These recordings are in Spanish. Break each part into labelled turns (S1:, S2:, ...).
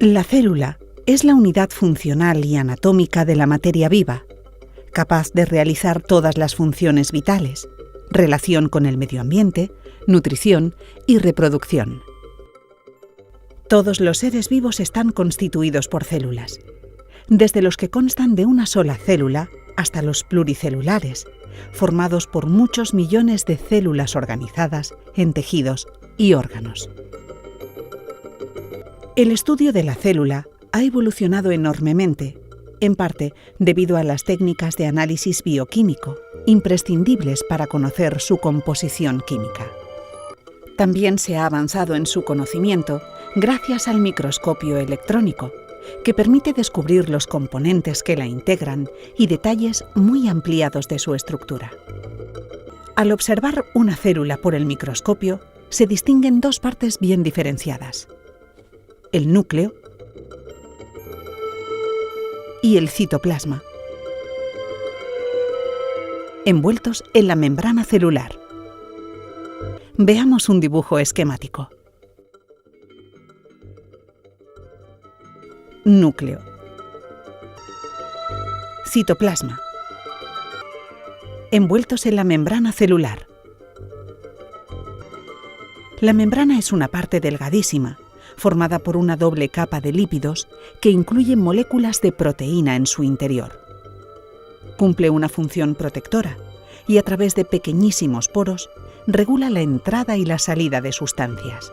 S1: La célula es la unidad funcional y anatómica de la materia viva, capaz de realizar todas las funciones vitales: relación con el medio ambiente, nutrición y reproducción. Todos los seres vivos están constituidos por células, desde los que constan de una sola célula hasta los pluricelulares, formados por muchos millones de células organizadas en tejidos y órganos. El estudio de la célula ha evolucionado enormemente, en parte debido a las técnicas de análisis bioquímico, imprescindibles para conocer su composición química. También se ha avanzado en su conocimiento gracias al microscopio electrónico, que permite descubrir los componentes que la integran y detalles muy ampliados de su estructura. Al observar una célula por el microscopio, se distinguen dos partes bien diferenciadas: el núcleo y el citoplasma, envueltos en la membrana celular. Veamos un dibujo esquemático. Núcleo. Citoplasma. Envueltos en la membrana celular. La membrana es una parte delgadísima, formada por una doble capa de lípidos que incluyen moléculas de proteína en su interior. Cumple una función protectora y a través de pequeñísimos poros regula la entrada y la salida de sustancias.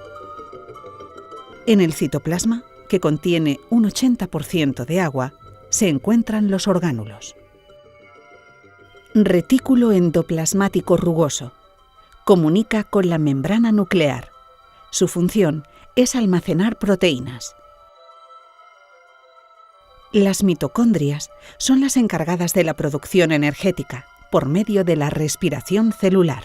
S1: En el citoplasma, que contiene un 80% de agua, se encuentran los orgánulos. Retículo endoplasmático rugoso. Comunica con la membrana nuclear. Su función es almacenar proteínas. Las mitocondrias son las encargadas de la producción energética por medio de la respiración celular.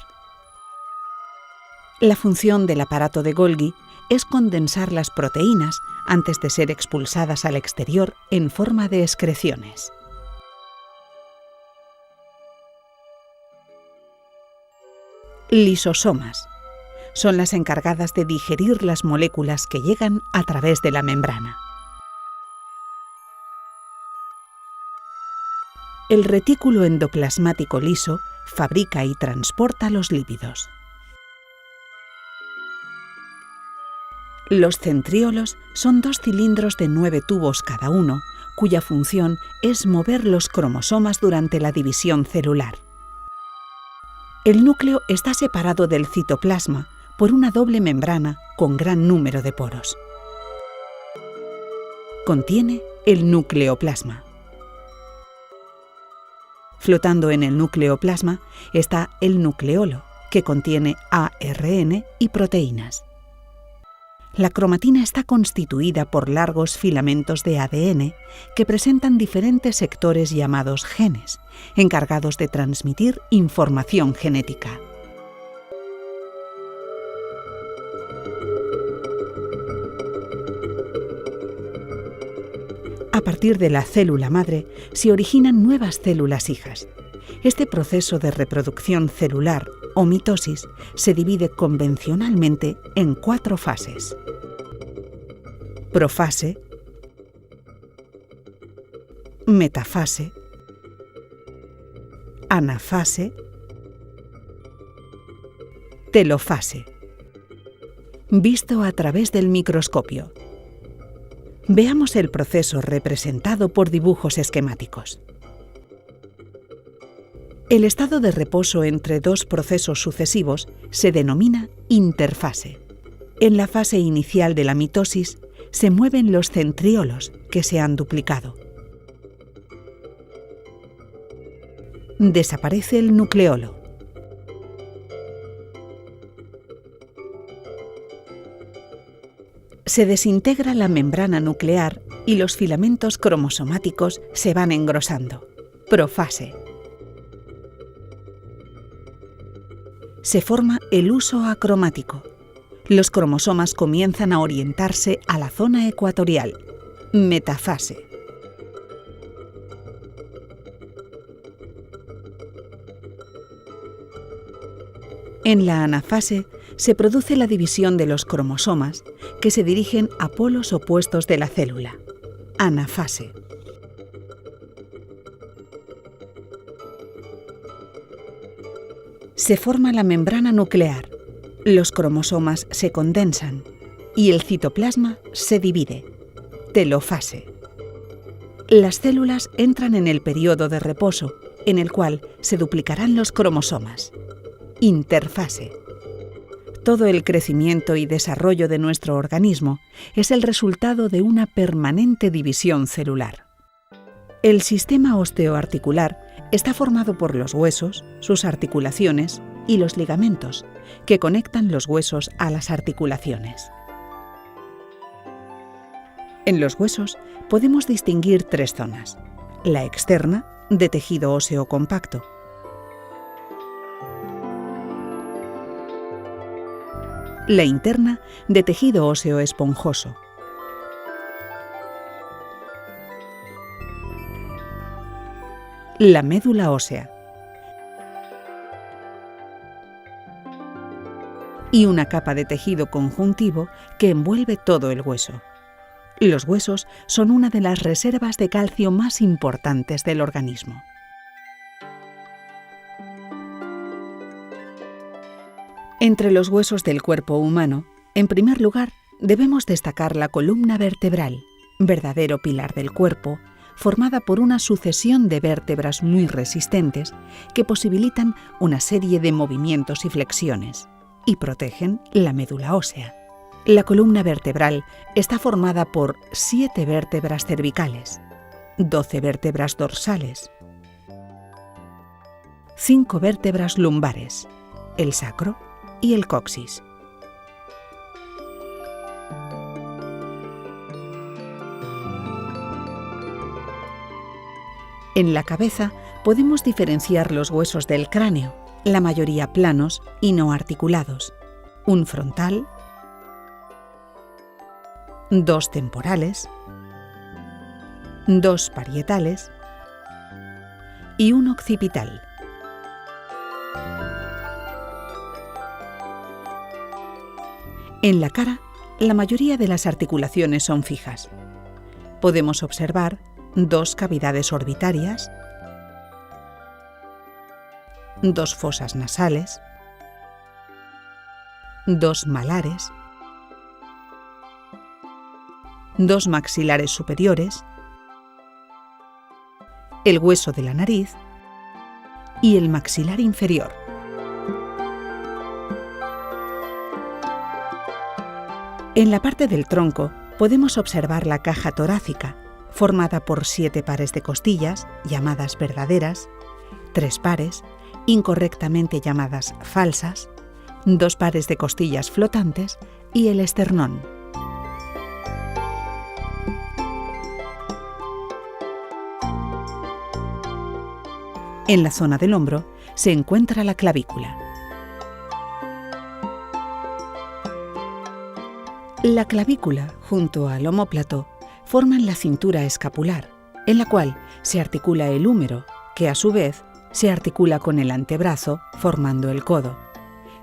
S1: La función del aparato de Golgi es condensar las proteínas antes de ser expulsadas al exterior en forma de excreciones. Lisosomas son las encargadas de digerir las moléculas que llegan a través de la membrana. El retículo endoplasmático liso fabrica y transporta los lípidos. Los centríolos son dos cilindros de 9 tubos cada uno, cuya función es mover los cromosomas durante la división celular. El núcleo está separado del citoplasma por una doble membrana con gran número de poros. Contiene el nucleoplasma. Flotando en el nucleoplasma está el nucleolo, que contiene ARN y proteínas. La cromatina está constituida por largos filamentos de ADN que presentan diferentes sectores llamados genes, encargados de transmitir información genética. A partir de la célula madre se originan nuevas células hijas. Este proceso de reproducción celular o mitosis se divide convencionalmente en 4 fases: profase, metafase, anafase, telofase. Visto a través del microscopio. Veamos el proceso representado por dibujos esquemáticos. El estado de reposo entre dos procesos sucesivos se denomina interfase. En la fase inicial de la mitosis se mueven los centriolos que se han duplicado. Desaparece el nucleolo. Se desintegra la membrana nuclear y los filamentos cromosomáticos se van engrosando. Profase. Se forma el huso acromático. Los cromosomas comienzan a orientarse a la zona ecuatorial. Metafase. En la anafase se produce la división de los cromosomas que se dirigen a polos opuestos de la célula, anafase. Se forma la membrana nuclear, los cromosomas se condensan y el citoplasma se divide, telofase. Las células entran en el periodo de reposo, en el cual se duplicarán los cromosomas, interfase. Todo el crecimiento y desarrollo de nuestro organismo es el resultado de una permanente división celular. El sistema osteoarticular está formado por los huesos, sus articulaciones y los ligamentos, que conectan los huesos a las articulaciones. En los huesos podemos distinguir tres zonas: la externa, de tejido óseo compacto; la interna, de tejido óseo esponjoso; la médula ósea; y una capa de tejido conjuntivo que envuelve todo el hueso. Los huesos son una de las reservas de calcio más importantes del organismo. Entre los huesos del cuerpo humano, en primer lugar, debemos destacar la columna vertebral, verdadero pilar del cuerpo, formada por una sucesión de vértebras muy resistentes que posibilitan una serie de movimientos y flexiones y protegen la médula ósea. La columna vertebral está formada por 7 vértebras cervicales, 12 vértebras dorsales, 5 vértebras lumbares, el sacro y el coxis. En la cabeza podemos diferenciar los huesos del cráneo, la mayoría planos y no articulados, un frontal, 2 temporales, 2 parietales y un occipital. En la cara, la mayoría de las articulaciones son fijas. Podemos observar 2 cavidades orbitarias, 2 fosas nasales, 2 malares, 2 maxilares superiores, el hueso de la nariz y el maxilar inferior. En la parte del tronco podemos observar la caja torácica, formada por 7 pares de costillas, llamadas verdaderas, 3 pares, incorrectamente llamadas falsas, 2 pares de costillas flotantes y el esternón. En la zona del hombro se encuentra la clavícula. La clavícula, junto al omóplato, forman la cintura escapular, en la cual se articula el húmero, que a su vez se articula con el antebrazo, formando el codo.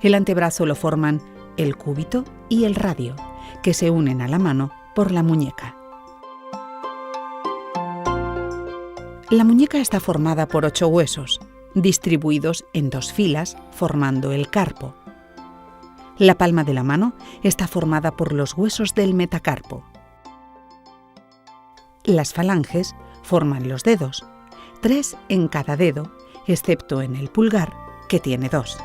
S1: El antebrazo lo forman el cúbito y el radio, que se unen a la mano por la muñeca. La muñeca está formada por 8 huesos, distribuidos en 2 filas, formando el carpo. La palma de la mano está formada por los huesos del metacarpo. Las falanges forman los dedos, 3 en cada dedo, excepto en el pulgar, que tiene 2.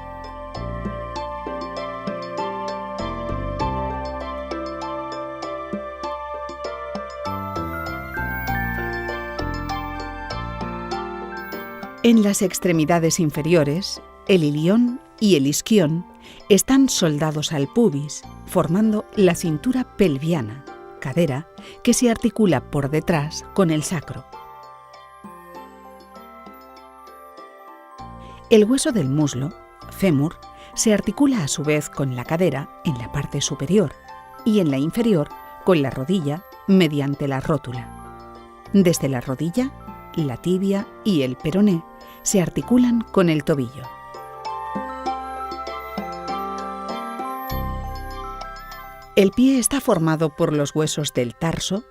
S1: En las extremidades inferiores, el ilión y el isquión están soldados al pubis, formando la cintura pelviana, cadera, que se articula por detrás con el sacro. El hueso del muslo, fémur, se articula a su vez con la cadera en la parte superior y en la inferior con la rodilla mediante la rótula. Desde la rodilla, la tibia y el peroné se articulan con el tobillo. El pie está formado por los huesos del tarso,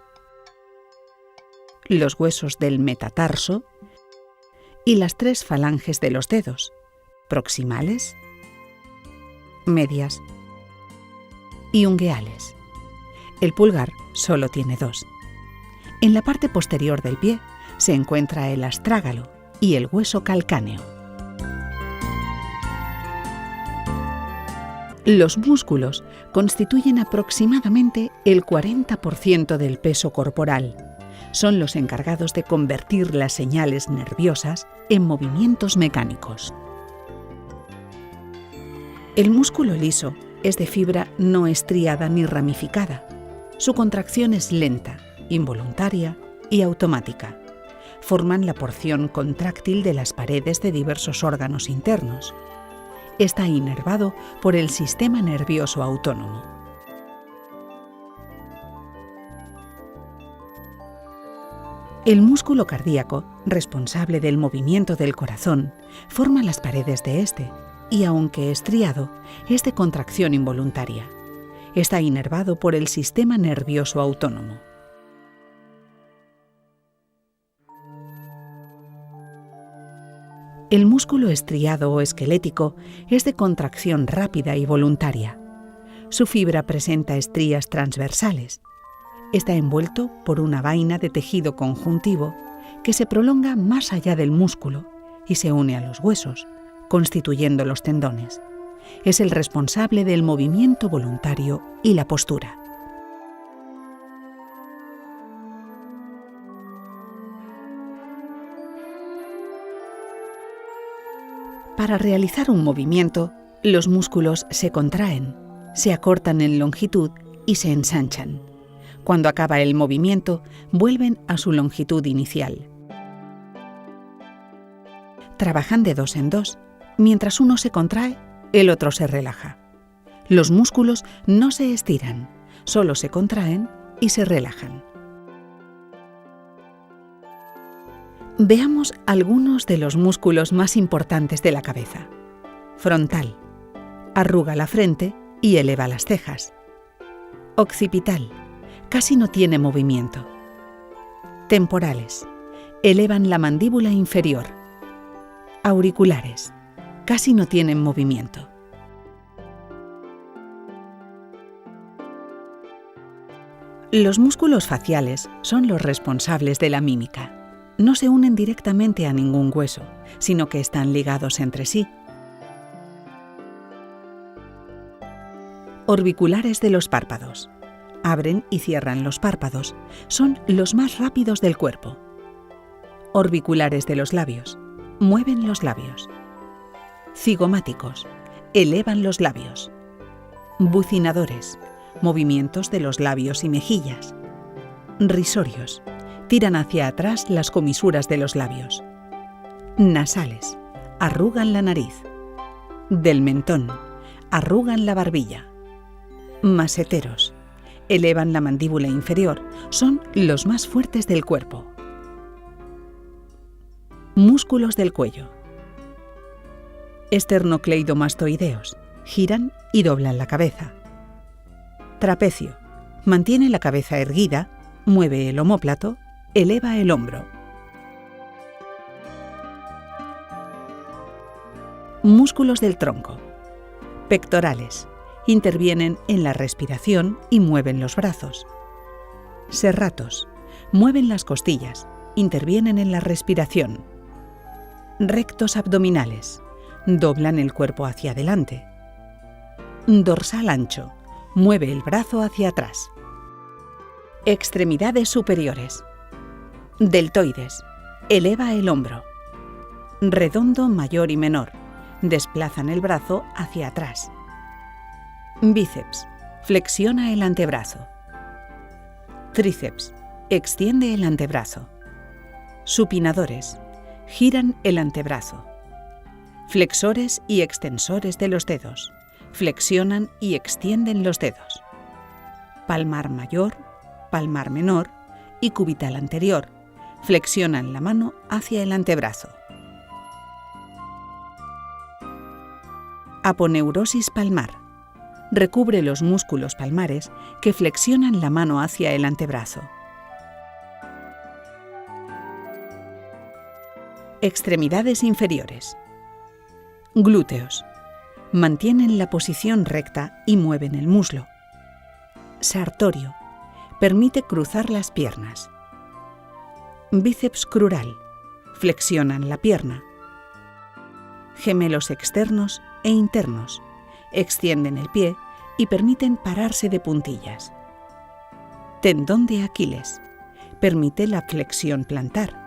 S1: los huesos del metatarso y las 3 falanges de los dedos, proximales, medias y ungueales. El pulgar solo tiene 2. En la parte posterior del pie se encuentra el astrágalo y el hueso calcáneo. Los músculos constituyen aproximadamente el 40% del peso corporal. Son los encargados de convertir las señales nerviosas en movimientos mecánicos. El músculo liso es de fibra no estriada ni ramificada. Su contracción es lenta, involuntaria y automática. Forman la porción contráctil de las paredes de diversos órganos internos. Está inervado por el sistema nervioso autónomo. El músculo cardíaco, responsable del movimiento del corazón, forma las paredes de este y, aunque estriado, es de contracción involuntaria. Está inervado por el sistema nervioso autónomo. El músculo estriado o esquelético es de contracción rápida y voluntaria. Su fibra presenta estrías transversales. Está envuelto por una vaina de tejido conjuntivo que se prolonga más allá del músculo y se une a los huesos, constituyendo los tendones. Es el responsable del movimiento voluntario y la postura. Para realizar un movimiento, los músculos se contraen, se acortan en longitud y se ensanchan. Cuando acaba el movimiento, vuelven a su longitud inicial. Trabajan de 2 en 2. Mientras uno se contrae, el otro se relaja. Los músculos no se estiran, solo se contraen y se relajan. Veamos algunos de los músculos más importantes de la cabeza. Frontal. Arruga la frente y eleva las cejas. Occipital. Casi no tiene movimiento. Temporales. Elevan la mandíbula inferior. Auriculares. Casi no tienen movimiento. Los músculos faciales son los responsables de la mímica. No se unen directamente a ningún hueso, sino que están ligados entre sí. Orbiculares de los párpados. Abren y cierran los párpados. Son los más rápidos del cuerpo. Orbiculares de los labios. Mueven los labios. Cigomáticos. Elevan los labios. Bucinadores. Movimientos de los labios y mejillas. Risorios. Tiran hacia atrás las comisuras de los labios. Nasales. Arrugan la nariz. Del mentón. Arrugan la barbilla. Maseteros. Elevan la mandíbula inferior. Son los más fuertes del cuerpo. Músculos del cuello. Esternocleidomastoideos. Giran y doblan la cabeza. Trapecio. Mantiene la cabeza erguida, mueve el omóplato, eleva el hombro. Músculos del tronco. Pectorales. Intervienen en la respiración y mueven los brazos. Serratos. Mueven las costillas, intervienen en la respiración. Rectos abdominales. Doblan el cuerpo hacia adelante. Dorsal ancho. Mueve el brazo hacia atrás. Extremidades superiores. Deltoides. Eleva el hombro. Redondo mayor y menor. Desplazan el brazo hacia atrás. Bíceps. Flexiona el antebrazo. Tríceps. Extiende el antebrazo. Supinadores. Giran el antebrazo. Flexores y extensores de los dedos. Flexionan y extienden los dedos. Palmar mayor, palmar menor y cubital anterior. Flexionan la mano hacia el antebrazo. Aponeurosis palmar. recubre los músculos palmares que flexionan la mano hacia el antebrazo. Extremidades inferiores. Glúteos. Mantienen la posición recta y mueven el muslo. Sartorio. Permite cruzar las piernas. Bíceps crural. Flexionan la pierna. Gemelos externos e internos. Extienden el pie y permiten pararse de puntillas. Tendón de Aquiles. Permite la flexión plantar.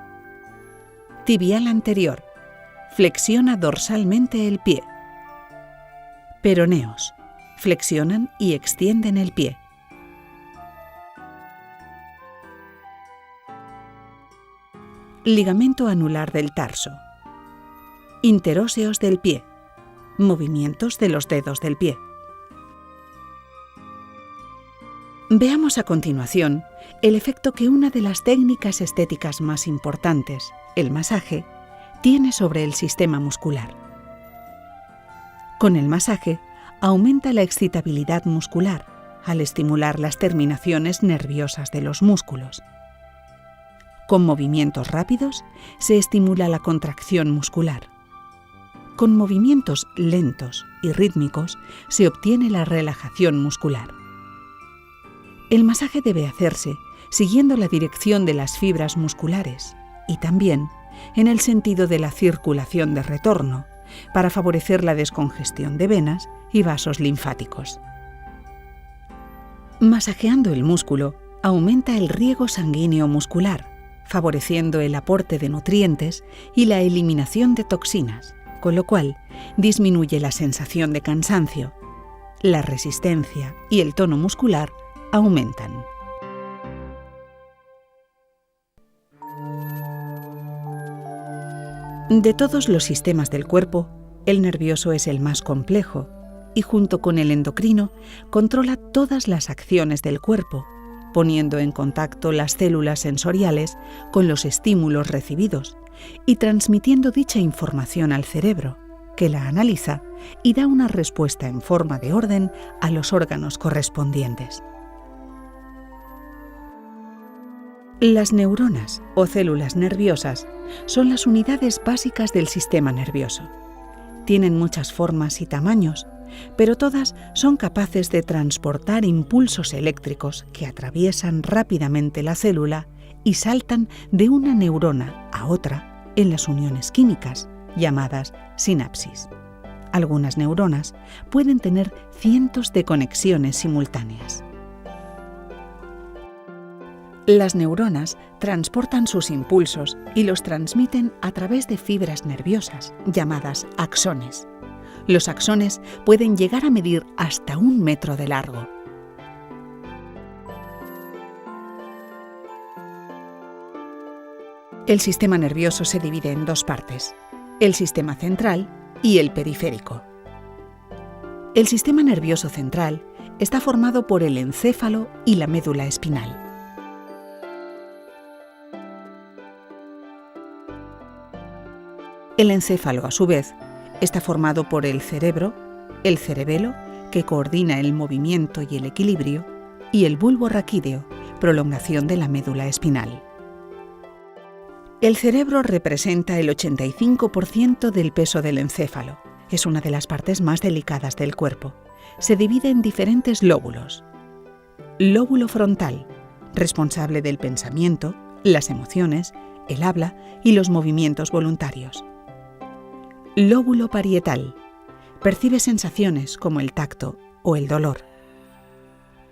S1: Tibial anterior. Flexiona dorsalmente el pie. Peroneos. Flexionan y extienden el pie. Ligamento anular del tarso. Interóseos del pie. Movimientos de los dedos del pie. Veamos a continuación el efecto que una de las técnicas estéticas más importantes, el masaje, tiene sobre el sistema muscular. Con el masaje, aumenta la excitabilidad muscular al estimular las terminaciones nerviosas de los músculos. Con movimientos rápidos, se estimula la contracción muscular. Con movimientos lentos y rítmicos, se obtiene la relajación muscular. El masaje debe hacerse siguiendo la dirección de las fibras musculares y también en el sentido de la circulación de retorno, para favorecer la descongestión de venas y vasos linfáticos. Masajeando el músculo, aumenta el riego sanguíneo muscular, favoreciendo el aporte de nutrientes y la eliminación de toxinas, con lo cual disminuye la sensación de cansancio. La resistencia y el tono muscular aumentan. De todos los sistemas del cuerpo, el nervioso es el más complejo y junto con el endocrino controla todas las acciones del cuerpo, poniendo en contacto las células sensoriales con los estímulos recibidos y transmitiendo dicha información al cerebro, que la analiza y da una respuesta en forma de orden a los órganos correspondientes. Las neuronas o células nerviosas son las unidades básicas del sistema nervioso. Tienen muchas formas y tamaños, pero todas son capaces de transportar impulsos eléctricos que atraviesan rápidamente la célula y saltan de una neurona a otra en las uniones químicas, llamadas sinapsis. Algunas neuronas pueden tener cientos de conexiones simultáneas. Las neuronas transportan sus impulsos y los transmiten a través de fibras nerviosas, llamadas axones. Los axones pueden llegar a medir hasta 1 metro de largo. El sistema nervioso se divide en 2 partes, el sistema central y el periférico. El sistema nervioso central está formado por el encéfalo y la médula espinal. El encéfalo, a su vez, está formado por el cerebro, el cerebelo, que coordina el movimiento y el equilibrio, y el bulbo raquídeo, prolongación de la médula espinal. El cerebro representa el 85% del peso del encéfalo. Es una de las partes más delicadas del cuerpo. Se divide en diferentes lóbulos. Lóbulo frontal, responsable del pensamiento, las emociones, el habla y los movimientos voluntarios. Lóbulo parietal. Percibe sensaciones como el tacto o el dolor.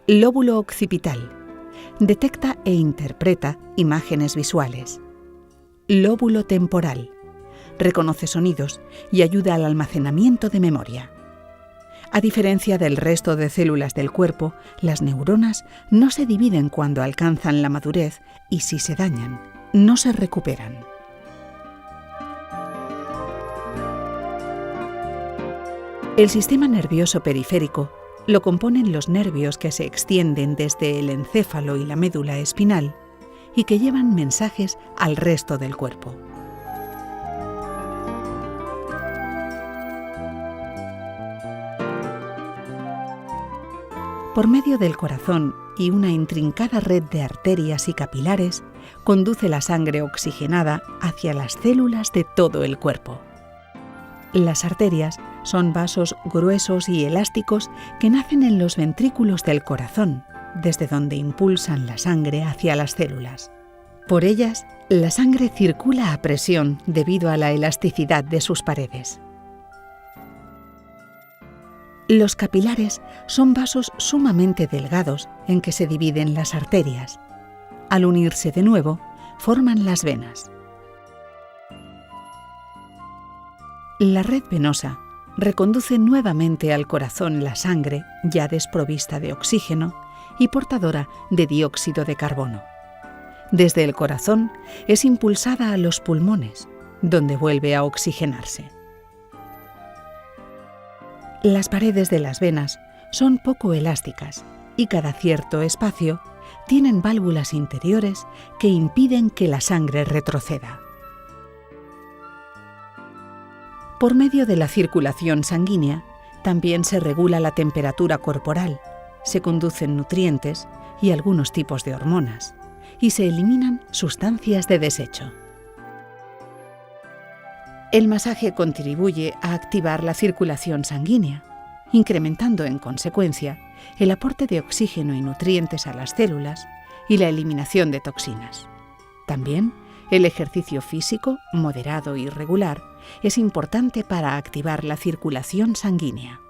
S1: Lóbulo occipital. Detecta e interpreta imágenes visuales. Lóbulo temporal. Reconoce sonidos y ayuda al almacenamiento de memoria. A diferencia del resto de células del cuerpo, las neuronas no se dividen cuando alcanzan la madurez y si se dañan, no se recuperan. El sistema nervioso periférico lo componen los nervios que se extienden desde el encéfalo y la médula espinal y que llevan mensajes al resto del cuerpo. Por medio del corazón y una intrincada red de arterias y capilares, conduce la sangre oxigenada hacia las células de todo el cuerpo. Las arterias son vasos gruesos y elásticos que nacen en los ventrículos del corazón, desde donde impulsan la sangre hacia las células. Por ellas, la sangre circula a presión debido a la elasticidad de sus paredes. Los capilares son vasos sumamente delgados en que se dividen las arterias. Al unirse de nuevo, forman las venas. La red venosa reconduce nuevamente al corazón la sangre ya desprovista de oxígeno y portadora de dióxido de carbono. Desde el corazón es impulsada a los pulmones, donde vuelve a oxigenarse. Las paredes de las venas son poco elásticas y cada cierto espacio tienen válvulas interiores que impiden que la sangre retroceda. Por medio de la circulación sanguínea, también se regula la temperatura corporal, se conducen nutrientes y algunos tipos de hormonas, y se eliminan sustancias de desecho. El masaje contribuye a activar la circulación sanguínea, incrementando en consecuencia el aporte de oxígeno y nutrientes a las células y la eliminación de toxinas. También, el ejercicio físico, moderado y regular, es importante para activar la circulación sanguínea.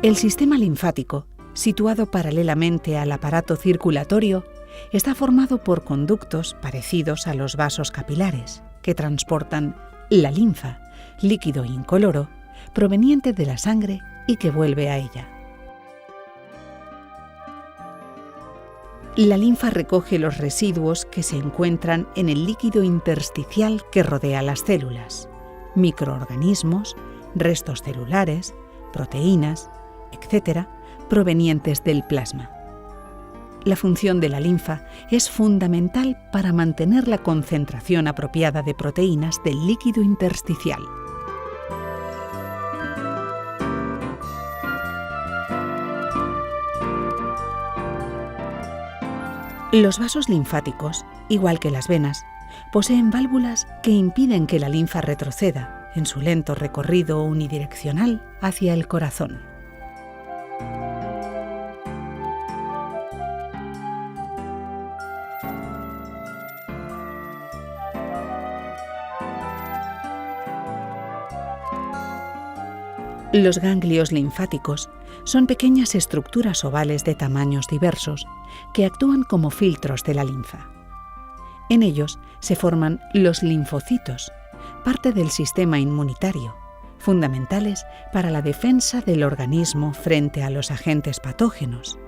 S1: El sistema linfático, situado paralelamente al aparato circulatorio, está formado por conductos parecidos a los vasos capilares, que transportan la linfa, líquido incoloro, proveniente de la sangre y que vuelve a ella. La linfa recoge los residuos que se encuentran en el líquido intersticial que rodea las células, microorganismos, restos celulares, proteínas, etc., provenientes del plasma. La función de la linfa es fundamental para mantener la concentración apropiada de proteínas del líquido intersticial. Los vasos linfáticos, igual que las venas, poseen válvulas que impiden que la linfa retroceda en su lento recorrido unidireccional hacia el corazón. Los ganglios linfáticos son pequeñas estructuras ovales de tamaños diversos que actúan como filtros de la linfa. En ellos se forman los linfocitos, parte del sistema inmunitario, fundamentales para la defensa del organismo frente a los agentes patógenos,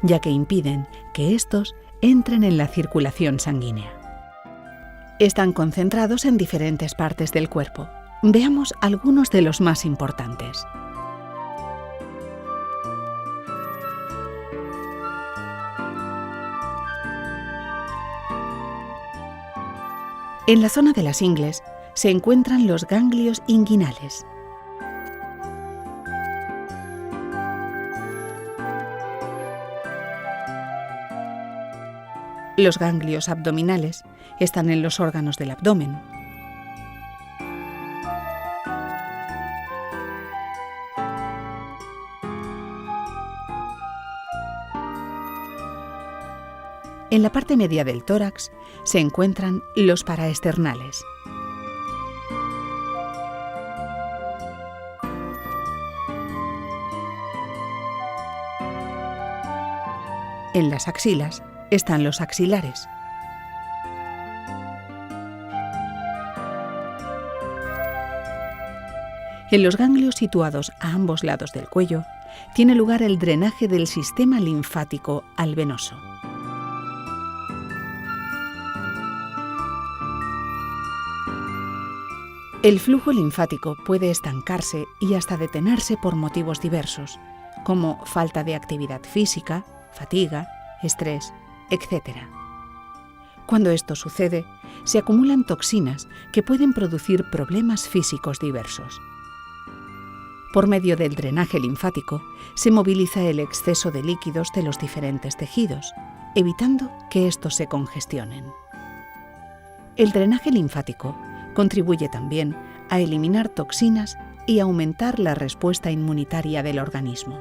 S1: ya que impiden que estos entren en la circulación sanguínea. Están concentrados en diferentes partes del cuerpo. Veamos algunos de los más importantes. En la zona de las ingles se encuentran los ganglios inguinales. Los ganglios abdominales están en los órganos del abdomen. En la parte media del tórax se encuentran los paraesternales. En las axilas están los axilares. En los ganglios situados a ambos lados del cuello tiene lugar el drenaje del sistema linfático al venoso. El flujo linfático puede estancarse y hasta detenerse por motivos diversos, como falta de actividad física, fatiga, estrés, etc. Cuando esto sucede, se acumulan toxinas que pueden producir problemas físicos diversos. Por medio del drenaje linfático, se moviliza el exceso de líquidos de los diferentes tejidos, evitando que estos se congestionen. El drenaje linfático contribuye también a eliminar toxinas y aumentar la respuesta inmunitaria del organismo.